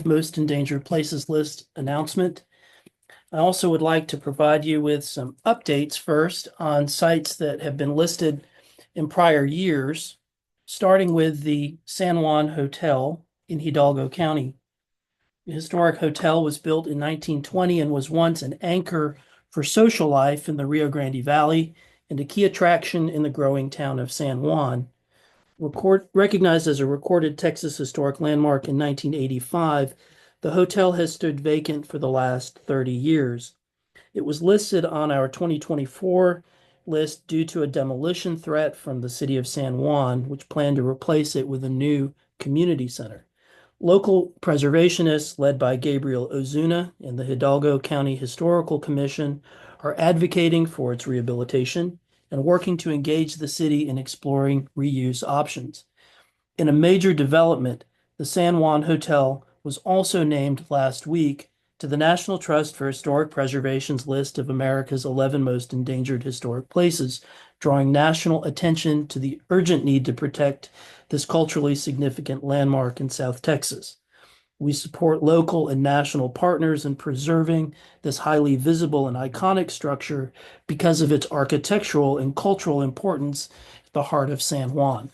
Most Endangered Places List announcement. I also would like to provide you with some updates first on sites that have been listed in prior years, starting with the San Juan Hotel in Hidalgo County. The historic hotel was built in 1920 and was once an anchor for social life in the Rio Grande Valley and a key attraction in the growing town of San Juan. Recognized as a recorded Texas Historic Landmark in 1985, the hotel has stood vacant for the last 30 years. It was listed on our 2024 list due to a demolition threat from the city of San Juan, which planned to replace it with a new community center. Local preservationists, led by Gabriel Ozuna and the Hidalgo County Historical Commission, are advocating for its rehabilitation and working to engage the city in exploring reuse options. In a major development, the San Juan Hotel was also named last week to the National Trust for Historic Preservation's list of America's 11 most endangered historic places, drawing national attention to the urgent need to protect this culturally significant landmark in South Texas. We support local and national partners in preserving this highly visible and iconic structure because of its architectural and cultural importance at the heart of San Juan.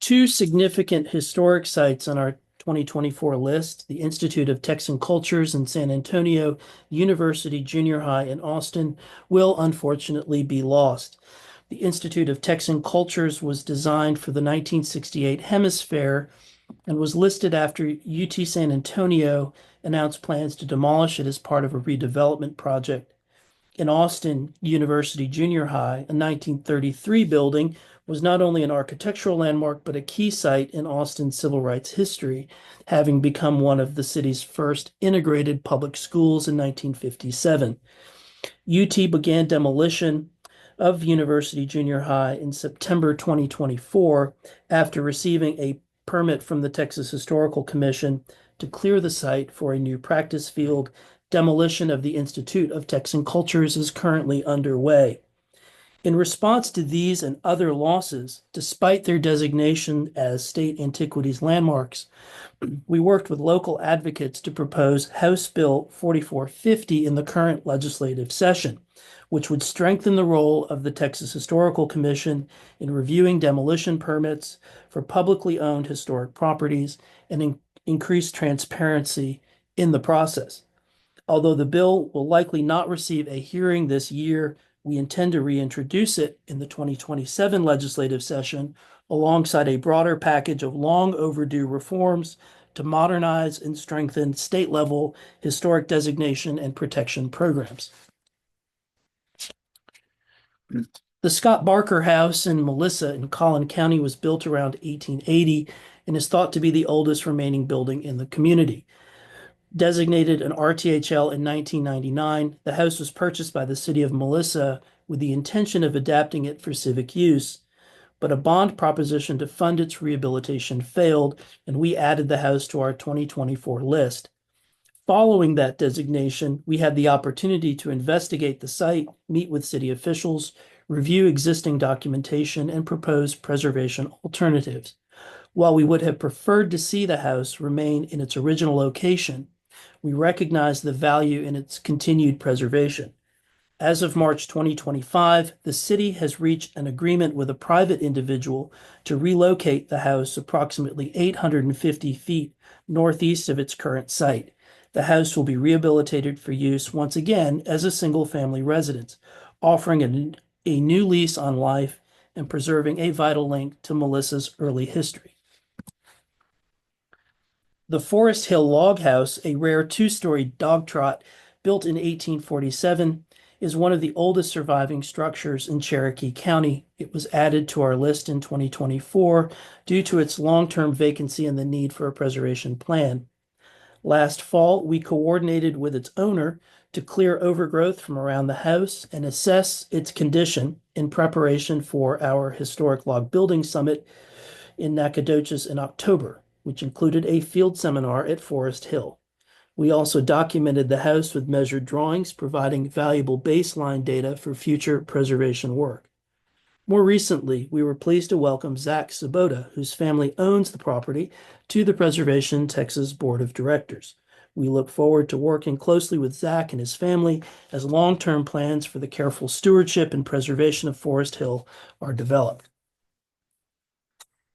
Two significant historic sites on our 2024 list, the Institute of Texan Cultures in San Antonio, University Junior High in Austin, will unfortunately be lost. The Institute of Texan Cultures was designed for the 1968 Hemisphere and was listed after UT San Antonio announced plans to demolish it as part of a redevelopment project. In Austin, University Junior High, a 1933 building, was not only an architectural landmark, but a key site in Austin's civil rights history, having become one of the city's first integrated public schools in 1957. UT began demolition of University Junior High in September 2024 after receiving a permit from the Texas Historical Commission to clear the site for a new practice field. Demolition of the Institute of Texan Cultures is currently underway. In response to these and other losses, despite their designation as state antiquities landmarks, we worked with local advocates to propose House Bill 4450 in the current legislative session, which would strengthen the role of the Texas Historical Commission in reviewing demolition permits for publicly owned historic properties and increase transparency in the process. Although the bill will likely not receive a hearing this year, we intend to reintroduce it in the 2027 legislative session alongside a broader package of long overdue reforms to modernize and strengthen state-level historic designation and protection programs. The Scott Barker House in Melissa in Collin County was built around 1880 and is thought to be the oldest remaining building in the community. Designated an RTHL in 1999, the house was purchased by the city of Melissa with the intention of adapting it for civic use, but a bond proposition to fund its rehabilitation failed, and we added the house to our 2024 list. Following that designation, we had the opportunity to investigate the site, meet with city officials, review existing documentation, and propose preservation alternatives. While we would have preferred to see the house remain in its original location, we recognize the value in its continued preservation. As of March 2025, the city has reached an agreement with a private individual to relocate the house approximately 850 feet northeast of its current site. The house will be rehabilitated for use once again as a single-family residence, offering a new lease on life and preserving a vital link to Melissa's early history. The Forest Hill Log House, a rare two-story dog trot built in 1847, is one of the oldest surviving structures in Cherokee County. It was added to our list in 2024 due to its long-term vacancy and the need for a preservation plan. Last fall, we coordinated with its owner to clear overgrowth from around the house and assess its condition in preparation for our Historic Log Building Summit in Nacogdoches in October, which included a field seminar at Forest Hill. We also documented the house with measured drawings, providing valuable baseline data for future preservation work. More recently, we were pleased to welcome Zach Sabota, whose family owns the property, to the Preservation Texas Board of Directors. We look forward to working closely with Zach and his family as long-term plans for the careful stewardship and preservation of Forest Hill are developed.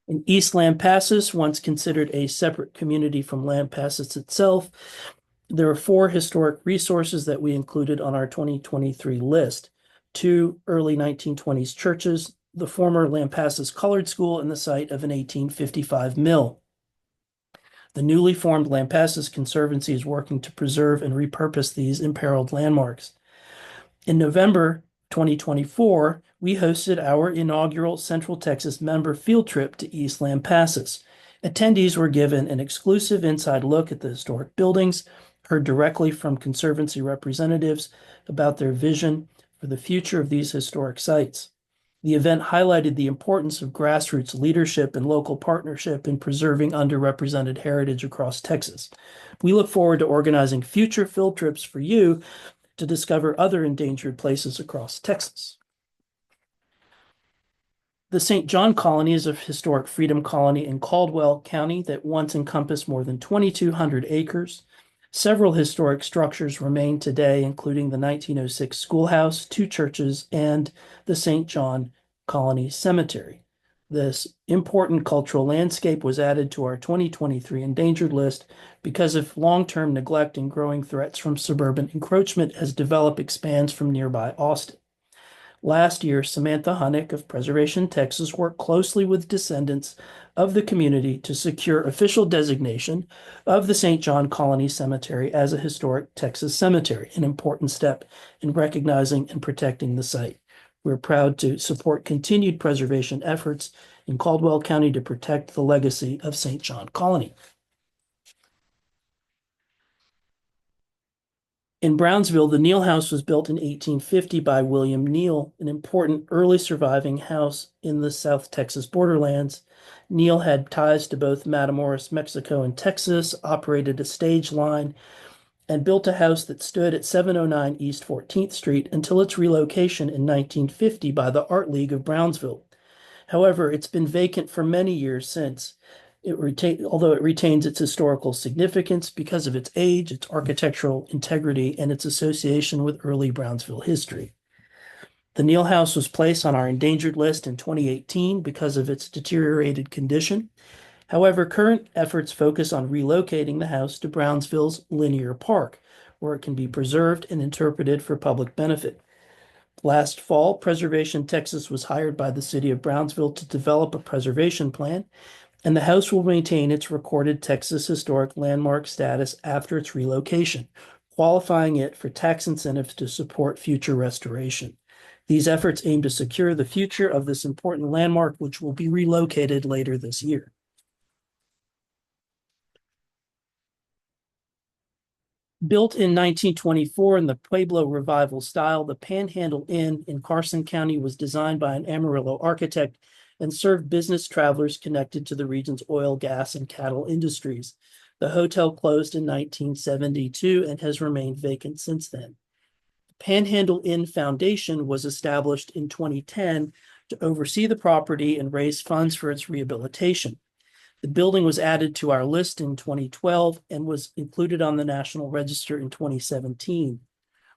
In East Lampasas, once considered a separate community from Lampasas itself, there are 4 historic resources that we included on our 2023 list. 2 early 1920s churches, the former Lampasas Colored School, and the site of an 1855 mill. The newly formed Lampasas Conservancy is working to preserve and repurpose these imperiled landmarks. In November 2024, we hosted our inaugural Central Texas member field trip to East Lampasas. Attendees were given an exclusive inside look at the historic buildings, heard directly from Conservancy representatives about their vision for the future of these historic sites. The event highlighted the importance of grassroots leadership and local partnership in preserving underrepresented heritage across Texas. We look forward to organizing future field trips for you to discover other endangered places across Texas. The St. John Colony is a historic freedom colony in Caldwell County that once encompassed more than 2,200 acres. Several historic structures remain today, including the 1906 schoolhouse, 2 churches, and the St. John Colony Cemetery. This important cultural landscape was added to our 2023 endangered list because of long-term neglect and growing threats from suburban encroachment as develop expands from nearby Austin. Last year, Samantha Hunnick of Preservation Texas worked closely with descendants of the community to secure official designation of the St. John Colony Cemetery as a historic Texas cemetery, an important step in recognizing and protecting the site. We're proud to support continued preservation efforts in Caldwell County to protect the legacy of St. John Colony. In Brownsville, the Neal House was built in 1850 by William Neal, an important early surviving house in the South Texas borderlands. Neal had ties to both Matamoros, Mexico, and Texas, operated a stage line, and built a house that stood at 709 East 14th Street until its relocation in 1950 by the Art League of Brownsville. However, it's been vacant for many years since. Although it retains its historical significance because of its age, its architectural integrity, and its association with early Brownsville history. The Neal House was placed on our endangered list in 2018 because of its deteriorated condition. However, current efforts focus on relocating the house to Brownsville's Linear Park, where it can be preserved and interpreted for public benefit. Last fall, Preservation Texas was hired by the city of Brownsville to develop a preservation plan, and the house will maintain its recorded Texas Historic Landmark status after its relocation, qualifying it for tax incentives to support future restoration. These efforts aim to secure the future of this important landmark, which will be relocated later this year. Built in 1924 in the Pueblo Revival style, the Panhandle Inn in Carson County was designed by an Amarillo architect and served business travelers connected to the region's oil, gas, and cattle industries. The hotel closed in 1972 and has remained vacant since then. The Panhandle Inn Foundation was established in 2010 to oversee the property and raise funds for its rehabilitation. The building was added to our list in 2012 and was included on the National Register in 2017.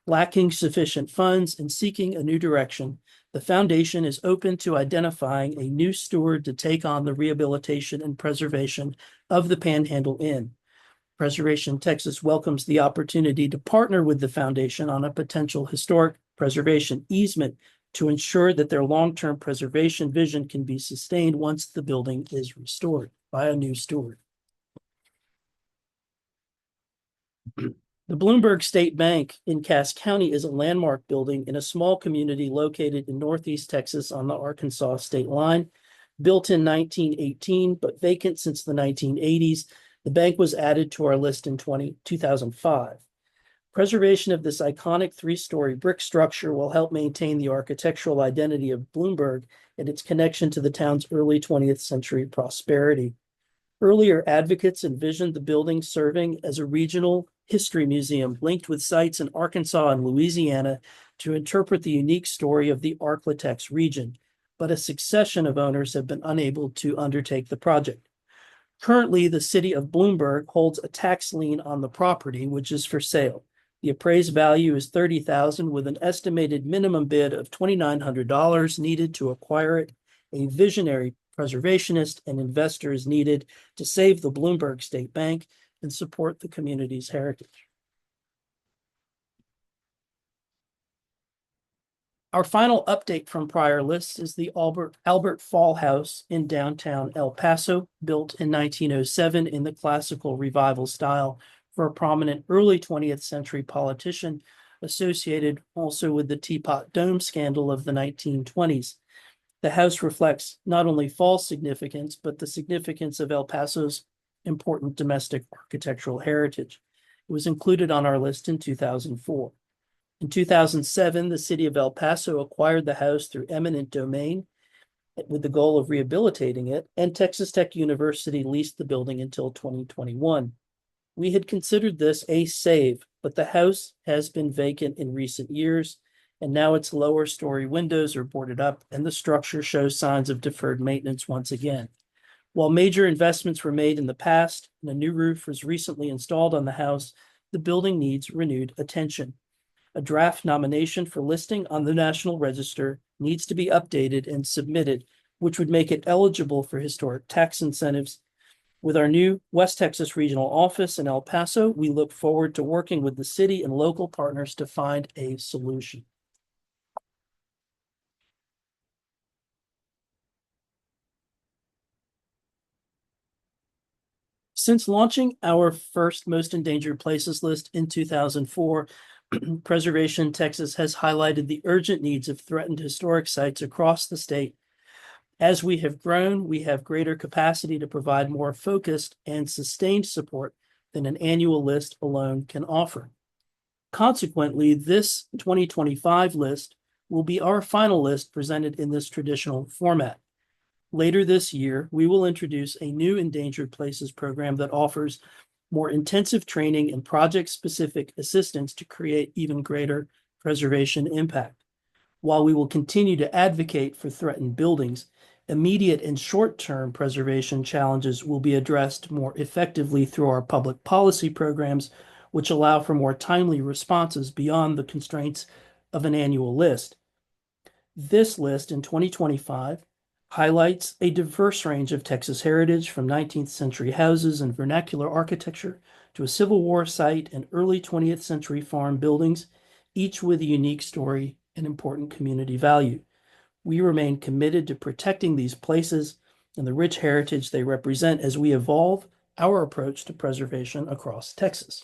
Lacking sufficient funds and seeking a new direction, the foundation is open to identifying a new steward to take on the rehabilitation and preservation of the Panhandle Inn. Preservation Texas welcomes the opportunity to partner with the foundation on a potential historic preservation easement to ensure that their long-term preservation vision can be sustained once the building is restored by a new steward. The Bloomberg State Bank in Cass County is a landmark building in a small community located in Northeast Texas on the Arkansas state line. Built in 1918, but vacant since the 1980s, the bank was added to our list in 2005. Preservation of this iconic 3-story brick structure will help maintain the architectural identity of Bloomberg and its connection to the town's early 20th century prosperity. Earlier advocates envisioned the building serving as a regional history museum linked with sites in Arkansas and Louisiana to interpret the unique story of the Arklatex region. but a succession of owners have been unable to undertake the project. Currently, the city of Bloomberg holds a tax lien on the property, which is for sale. The appraised value is $30,000 with an estimated minimum bid of $2,900 needed to acquire it. A visionary preservationist and investor is needed to save the Bloomberg State Bank and support the community's heritage. Our final update from prior lists is the Albert Fall House in downtown El Paso, built in 1907 in the classical revival style for a prominent early 20th century politician associated also with the Teapot Dome scandal of the 1920s. The house reflects not only fall's significance, but the significance of El Paso's important domestic architectural heritage. It was included on our list in 2004. In 2007, the city of El Paso acquired the house through eminent domain with the goal of rehabilitating it, and Texas Tech University leased the building until 2021. We had considered this a save, but the house has been vacant in recent years, and now its lower story windows are boarded up, and the structure shows signs of deferred maintenance once again. While major investments were made in the past and a new roof was recently installed on the house, the building needs renewed attention. A draft nomination for listing on the National Register needs to be updated and submitted, which would make it eligible for historic tax incentives. With our new West Texas Regional Office in El Paso, we look forward to working with the city and local partners to find a solution. Since launching our first Most Endangered Places list in 2004, Preservation Texas has highlighted the urgent needs of threatened historic sites across the state. As we have grown, we have greater capacity to provide more focused and sustained support than an annual list alone can offer. Consequently, this 2025 list will be our final list presented in this traditional format. Later this year, we will introduce a new Endangered Places program that offers more intensive training and project-specific assistance to create even greater preservation impact. While we will continue to advocate for threatened buildings, immediate and short-term preservation challenges will be addressed more effectively through our public policy programs, which allow for more timely responses beyond the constraints of an annual list. This list in 2025 highlights a diverse range of Texas heritage, from 19th century houses and vernacular architecture to a Civil War site and early 20th century farm buildings, each with a unique story and important community value. We remain committed to protecting these places and the rich heritage they represent as we evolve our approach to preservation across Texas.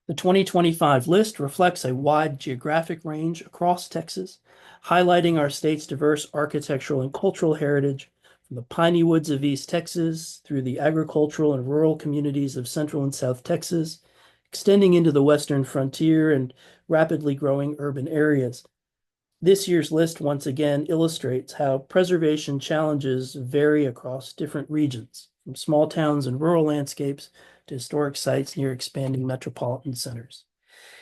The 2025 list reflects a wide geographic range across Texas, highlighting our state's diverse architectural and cultural heritage, from the piney woods of East Texas through the agricultural and rural communities of Central and South Texas, extending into the western frontier and rapidly growing urban areas. This year's list once again illustrates how preservation challenges vary across different regions, from small towns and rural landscapes to historic sites near expanding metropolitan centers.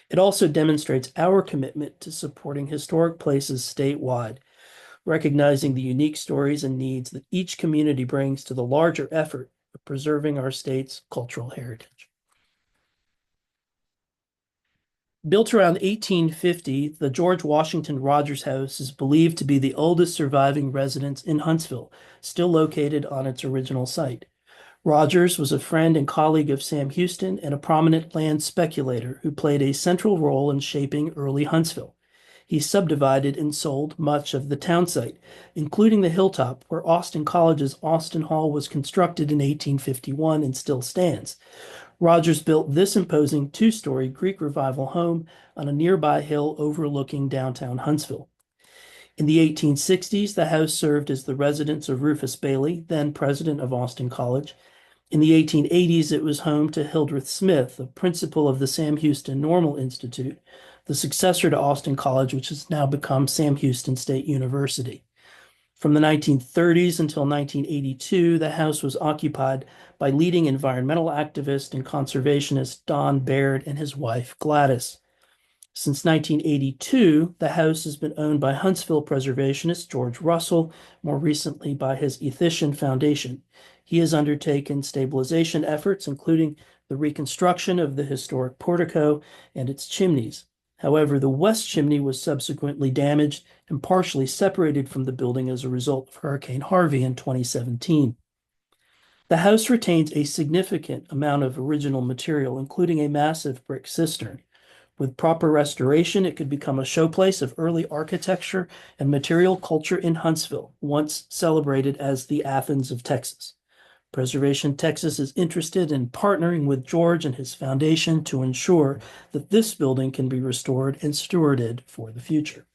It also demonstrates our commitment to supporting historic places statewide, recognizing the unique stories and needs that each community brings to the larger effort of preserving our state's cultural heritage. Built around 1850, the George Washington Rogers House is believed to be the oldest surviving residence in Huntsville, still located on its original site. Rogers was a friend and colleague of Sam Houston and a prominent land speculator who played a central role in shaping early Huntsville. He subdivided and sold much of the town site, including the hilltop where Austin College's Austin Hall was constructed in 1851 and still stands. Rogers built this imposing two-story Greek Revival home on a nearby hill overlooking downtown Huntsville. In the 1860s, the house served as the residence of Rufus Bailey, then president of Austin College. In the 1880s, it was home to Hildreth Smith, a principal of the Sam Houston Normal Institute, the successor to Austin College, which has now become Sam Houston State University. From the 1930s until 1982, the house was occupied by leading environmental activist and conservationist Don Baird and his wife Gladys. Since 1982, the house has been owned by Huntsville preservationist George Russell, more recently by his Ethician Foundation. He has undertaken stabilization efforts, including the reconstruction of the historic portico and its chimneys. However, the west chimney was subsequently damaged and partially separated from the building as a result of Hurricane Harvey in 2017. The house retains a significant amount of original material, including a massive brick cistern. With proper restoration, it could become a showplace of early architecture and material culture in Huntsville, once celebrated as the Athens of Texas. Preservation Texas is interested in partnering with George and his foundation to ensure that this building can be restored and stewarded for the future.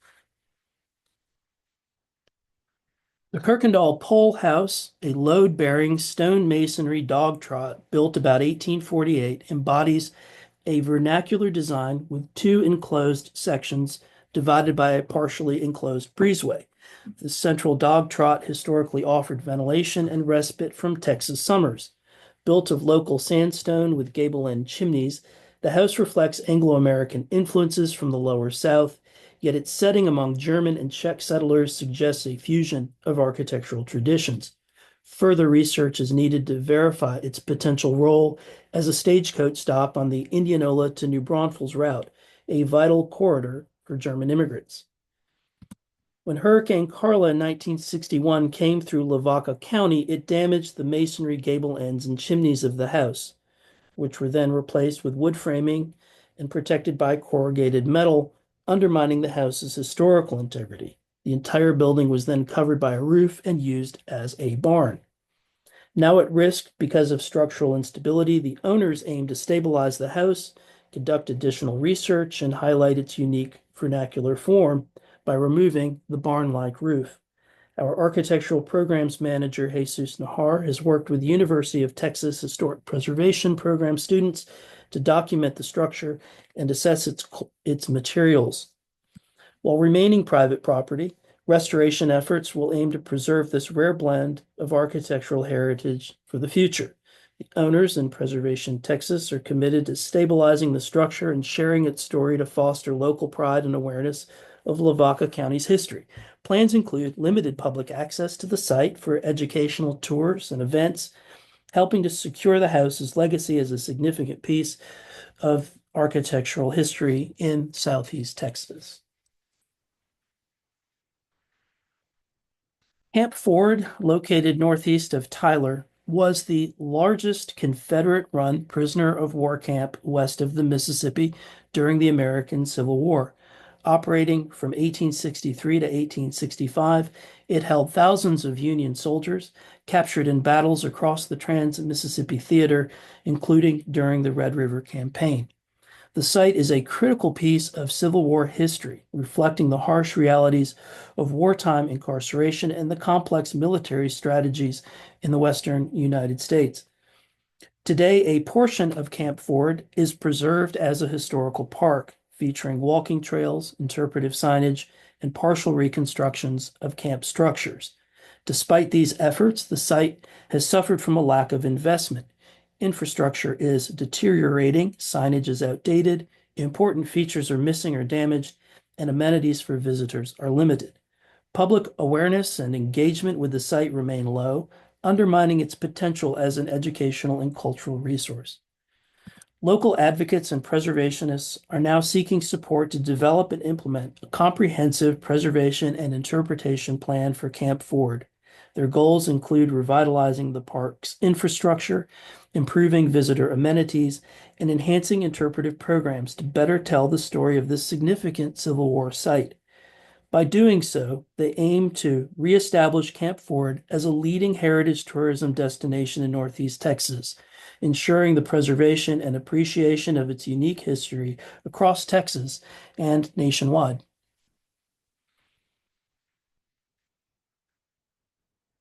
The Kirkendall Pole House, a load-bearing stone masonry dog trot built about 1848, embodies a vernacular design with two enclosed sections divided by a partially enclosed breezeway. The central dog trot historically offered ventilation and respite from Texas summers. Built of local sandstone with gable end chimneys, the house reflects Anglo-American influences from the lower South, yet its setting among German and Czech settlers suggests a fusion of architectural traditions. Further research is needed to verify its potential role as a stagecoach stop on the Indianola to New Braunfels route, a vital corridor for German immigrants. When Hurricane Carla in 1961 came through Lavaca County, it damaged the masonry gable ends and chimneys of the house, which were then replaced with wood framing and protected by corrugated metal, undermining the house's historical integrity. The entire building was then covered by a roof and used as a barn. Now at risk because of structural instability, the owners aim to stabilize the house, conduct additional research, and highlight its unique vernacular form by removing the barn-like roof. Our architectural programs manager, Jesus Nahar, has worked with University of Texas Historic Preservation Program students to document the structure and assess its materials. While remaining private property, restoration efforts will aim to preserve this rare blend of architectural heritage for the future. The owners in Preservation Texas are committed to stabilizing the structure and sharing its story to foster local pride and awareness of Lavaca County's history. Plans include limited public access to the site for educational tours and events, helping to secure the house's legacy as a significant piece of architectural history in Southeast Texas. Camp Ford, located northeast of Tyler, was the largest Confederate-run prisoner of war camp west of the Mississippi during the American Civil War. Operating from 1863 to 1865, it held thousands of Union soldiers captured in battles across the Trans-Mississippi Theater, including during the Red River Campaign. The site is a critical piece of Civil War history, reflecting the harsh realities of wartime incarceration and the complex military strategies in the Western United States. Today, a portion of Camp Ford is preserved as a historical park, featuring walking trails, interpretive signage, and partial reconstructions of camp structures. Despite these efforts, the site has suffered from a lack of investment. Infrastructure is deteriorating, signage is outdated, important features are missing or damaged, and amenities for visitors are limited. Public awareness and engagement with the site remain low, undermining its potential as an educational and cultural resource. Local advocates and preservationists are now seeking support to develop and implement a comprehensive preservation and interpretation plan for Camp Ford. Their goals include revitalizing the park's infrastructure, improving visitor amenities, and enhancing interpretive programs to better tell the story of this significant Civil War site. By doing so, they aim to reestablish Camp Ford as a leading heritage tourism destination in Northeast Texas, ensuring the preservation and appreciation of its unique history across Texas and nationwide.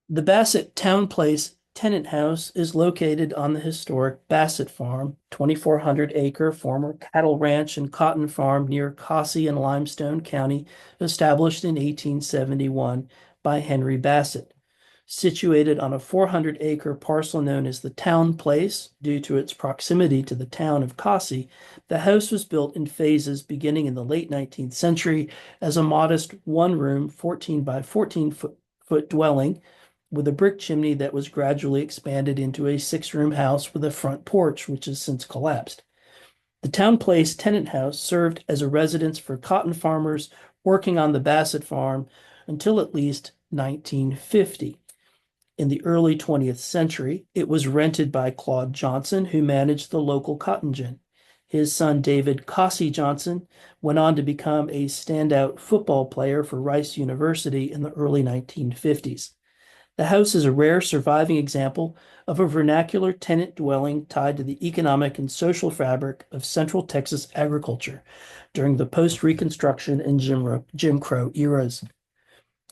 The Bassett Town Place Tenant House is located on the historic Bassett Farm, 2,400-acre former cattle ranch and cotton farm near Cossey in Limestone County, established in 1871 by Henry Bassett. Situated on a 400-acre parcel known as the Town Place, due to its proximity to the town of Kasi, the house was built in phases beginning in the late 19th century as a modest one-room, 14 by 14 foot dwelling with a brick chimney that was gradually expanded into a six-room house with a front porch, which has since collapsed. The Town Place tenant house served as a residence for cotton farmers working on the Bassett farm until at least 1950. In the early 20th century, it was rented by Claude Johnson, who managed the local cotton gin. His son, David Cossey Johnson, went on to become a standout football player for Rice University in the early 1950s. The house is a rare surviving example of a vernacular tenant dwelling tied to the economic and social fabric of Central Texas agriculture during the post-Reconstruction and Jim Crow eras.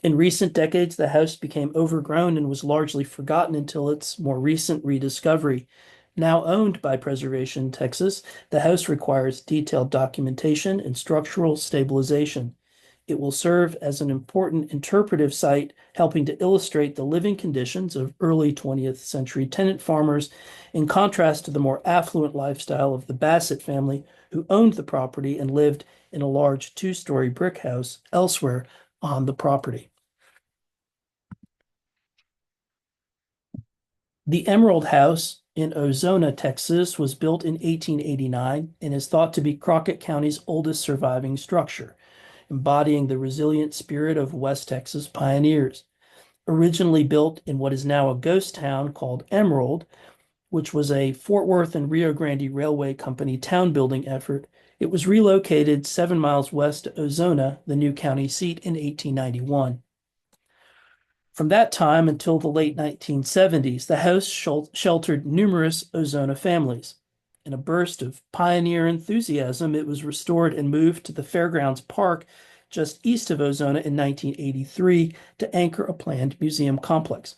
In recent decades, the house became overgrown and was largely forgotten until its more recent rediscovery. Now owned by Preservation Texas, the house requires detailed documentation and structural stabilization. It will serve as an important interpretive site, helping to illustrate the living conditions of early 20th century tenant farmers, in contrast to the more affluent lifestyle of the Bassett family, who owned the property and lived in a large two-story brick house elsewhere on the property. The Emerald House in Ozona, Texas, was built in 1889 and is thought to be Crockett County's oldest surviving structure, embodying the resilient spirit of West Texas pioneers. Originally built in what is now a ghost town called Emerald, which was a Fort Worth and Rio Grande Railway Company town building effort, it was relocated 7 miles west of Ozona, the new county seat, in 1891. From that time until the late 1970s, the house sheltered numerous Ozona families. In a burst of pioneer enthusiasm, it was restored and moved to the Fairgrounds Park just east of Ozona in 1983 to anchor a planned museum complex.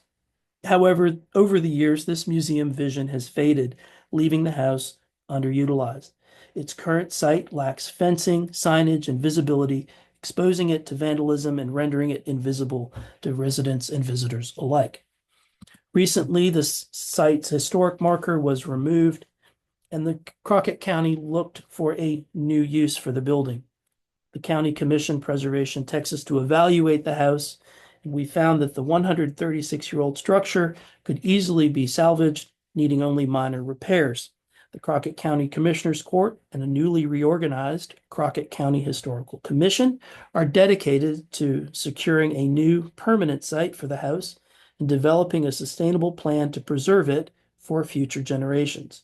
However, over the years, this museum vision has faded, leaving the house underutilized. Its current site lacks fencing, signage, and visibility, exposing it to vandalism and rendering it invisible to residents and visitors alike. Recently, the site's historic marker was removed, and the Crockett County looked for a new use for the building. The county commissioned Preservation Texas to evaluate the house, and we found that the 136-year-old structure could easily be salvaged, needing only minor repairs. The Crockett County Commissioners Court and a newly reorganized Crockett County Historical Commission are dedicated to securing a new permanent site for the house and developing a sustainable plan to preserve it for future generations.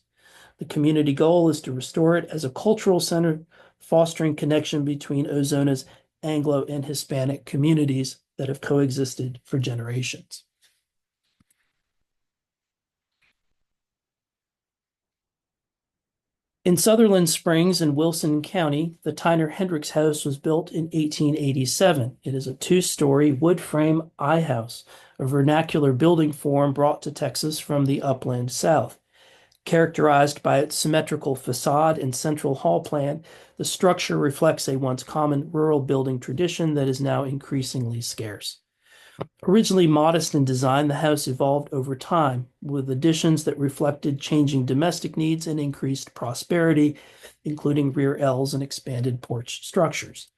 The community goal is to restore it as a cultural center, fostering connection between Ozona's Anglo and Hispanic communities that have coexisted for generations. In Sutherland Springs in Wilson County, the Tyner Hendricks House was built in 1887. It is a two-story wood frame I house, a vernacular building form brought to Texas from the upland South. Characterized by its symmetrical facade and central hall plan, the structure reflects a once common rural building tradition that is now increasingly scarce. Originally modest in design, the house evolved over time with additions that reflected changing domestic needs and increased prosperity, including rear L's and expanded porch structures.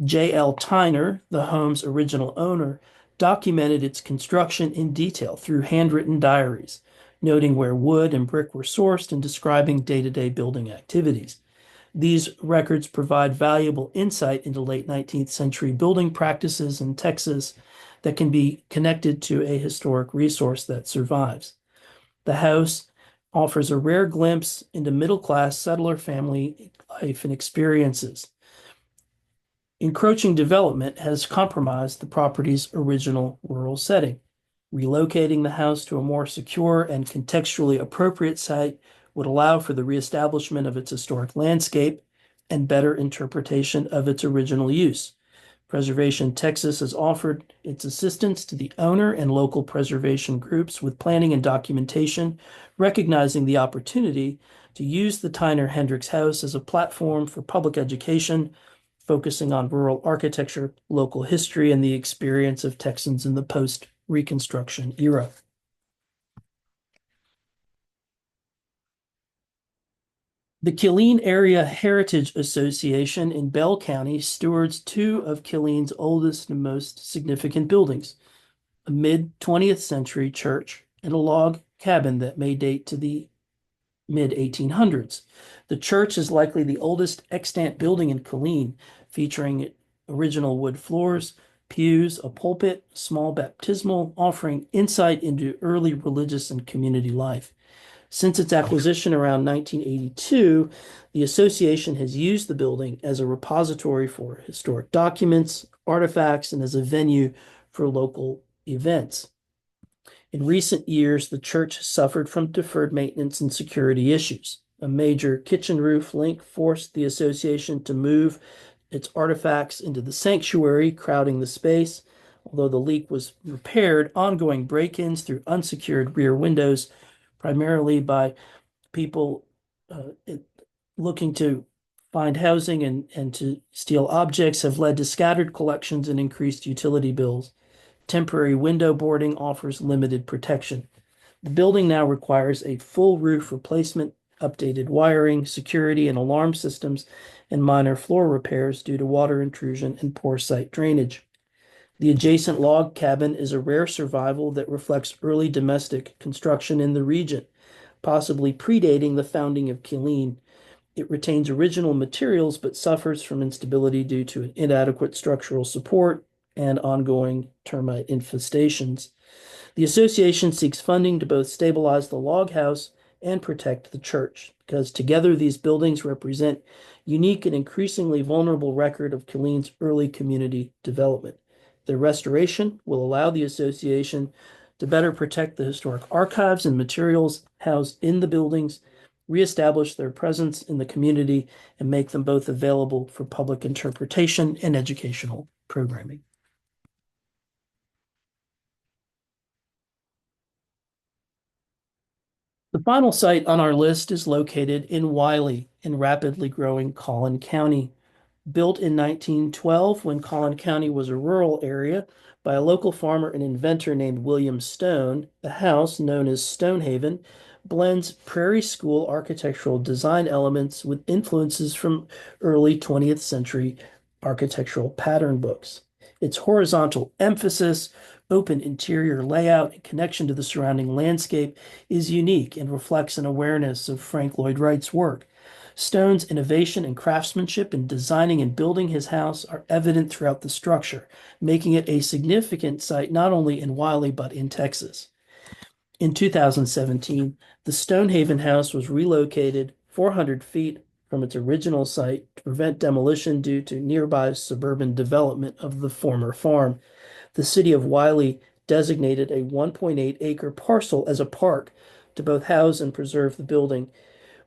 J.L. Tyner, the home's original owner, documented its construction in detail through handwritten diaries, noting where wood and brick were sourced and describing day-to-day building activities. These records provide valuable insight into late 19th century building practices in Texas that can be connected to a historic resource that survives. The house offers a rare glimpse into middle-class settler family life and experiences. Encroaching development has compromised the property's original rural setting. Relocating the house to a more secure and contextually appropriate site would allow for the reestablishment of its historic landscape and better interpretation of its original use. Preservation Texas has offered its assistance to the owner and local preservation groups with planning and documentation, recognizing the opportunity to use the Tyner Hendricks House as a platform for public education, focusing on rural architecture, local history, and the experience of Texans in the post Reconstruction era. The Killeen Area Heritage Association in Bell County stewards two of Killeen's oldest and most significant buildings, a mid-20th century church and a log cabin that may date to the mid-1800s. The church is likely the oldest extant building in Killeen, featuring original wood floors, pews, a pulpit, small baptismal, offering insight into early religious and community life. Since its acquisition around 1982, the association has used the building as a repository for historic documents, artifacts, and as a venue for local events. In recent years, the church has suffered from deferred maintenance and security issues. A major kitchen roof leak forced the association to move its artifacts into the sanctuary, crowding the space. Although the leak was repaired, ongoing break-ins through unsecured rear windows, primarily by people looking to find housing and to steal objects, have led to scattered collections and increased utility bills. Temporary window boarding offers limited protection. The building now requires a full roof replacement, updated wiring, security and alarm systems, and minor floor repairs due to water intrusion and poor site drainage. The adjacent log cabin is a rare survival that reflects early domestic construction in the region, possibly predating the founding of Killeen. It retains original materials but suffers from instability due to inadequate structural support and ongoing termite infestations. The association seeks funding to both stabilize the log house and protect the church, because together these buildings represent unique and increasingly vulnerable record of Killeen's early community development. Their restoration will allow the association to better protect the historic archives and materials housed in the buildings, reestablish their presence in the community, and make them both available for public interpretation and educational programming. The final site on our list is located in Wiley in rapidly growing Collin County. Built in 1912 when Collin County was a rural area by a local farmer and inventor named William Stone, the house, known as Stonehaven, blends prairie school architectural design elements with influences from early 20th century architectural pattern books. Its horizontal emphasis, open interior layout, and connection to the surrounding landscape is unique and reflects an awareness of Frank Lloyd Wright's work. Stone's innovation and craftsmanship in designing and building his house are evident throughout the structure, making it a significant site not only in Wiley but in Texas. In 2017, the Stonehaven house was relocated 400 feet from its original site to prevent demolition due to nearby suburban development of the former farm. The city of Wiley designated a 1.8-acre parcel as a park to both house and preserve the building.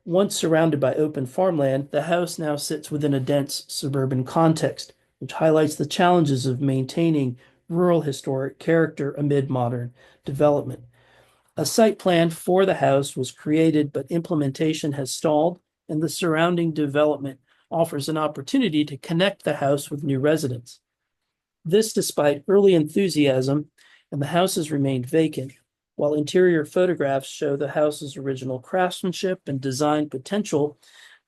Once surrounded by open farmland, the house now sits within a dense suburban context, which highlights the challenges of maintaining rural historic character amid modern development. A site plan for the house was created, but implementation has stalled, and the surrounding development offers an opportunity to connect the house with new residents. This despite early enthusiasm, and the house has remained vacant, while interior photographs show the house's original craftsmanship and design potential.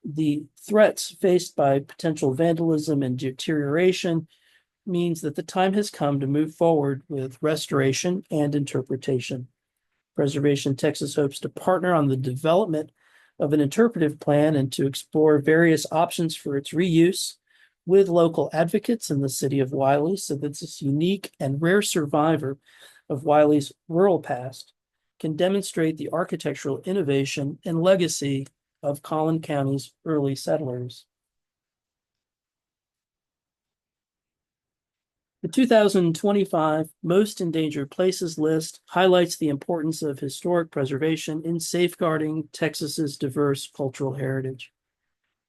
The threats faced by potential vandalism and deterioration means that the time has come to move forward with restoration and interpretation. Preservation Texas hopes to partner on the development of an interpretive plan and to explore various options for its reuse with local advocates in the city of Wiley so that this unique and rare survivor of Wiley's rural past can demonstrate the architectural innovation and legacy of Collin County's early settlers. The 2025 Most Endangered Places List highlights the importance of historic preservation in safeguarding Texas's diverse cultural heritage.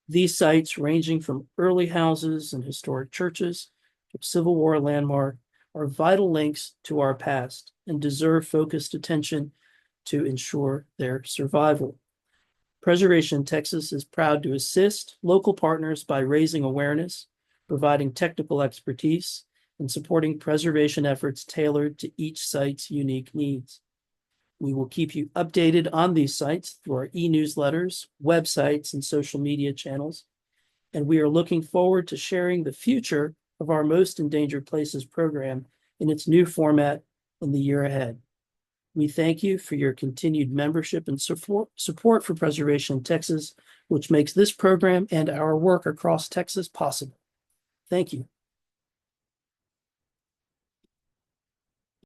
These sites, ranging from early houses and historic churches to Civil War landmark, are vital links to our past and deserve focused attention to ensure their survival. Preservation Texas is proud to assist local partners by raising awareness, providing technical expertise, and supporting preservation efforts tailored to each site's unique needs. We will keep you updated on these sites through our e-newsletters, websites, and social media channels. And we are looking forward to sharing the future of our Most Endangered Places program in its new format in the year ahead. We thank you for your continued membership and support for Preservation in Texas, which makes this program and our work across Texas possible. Thank you.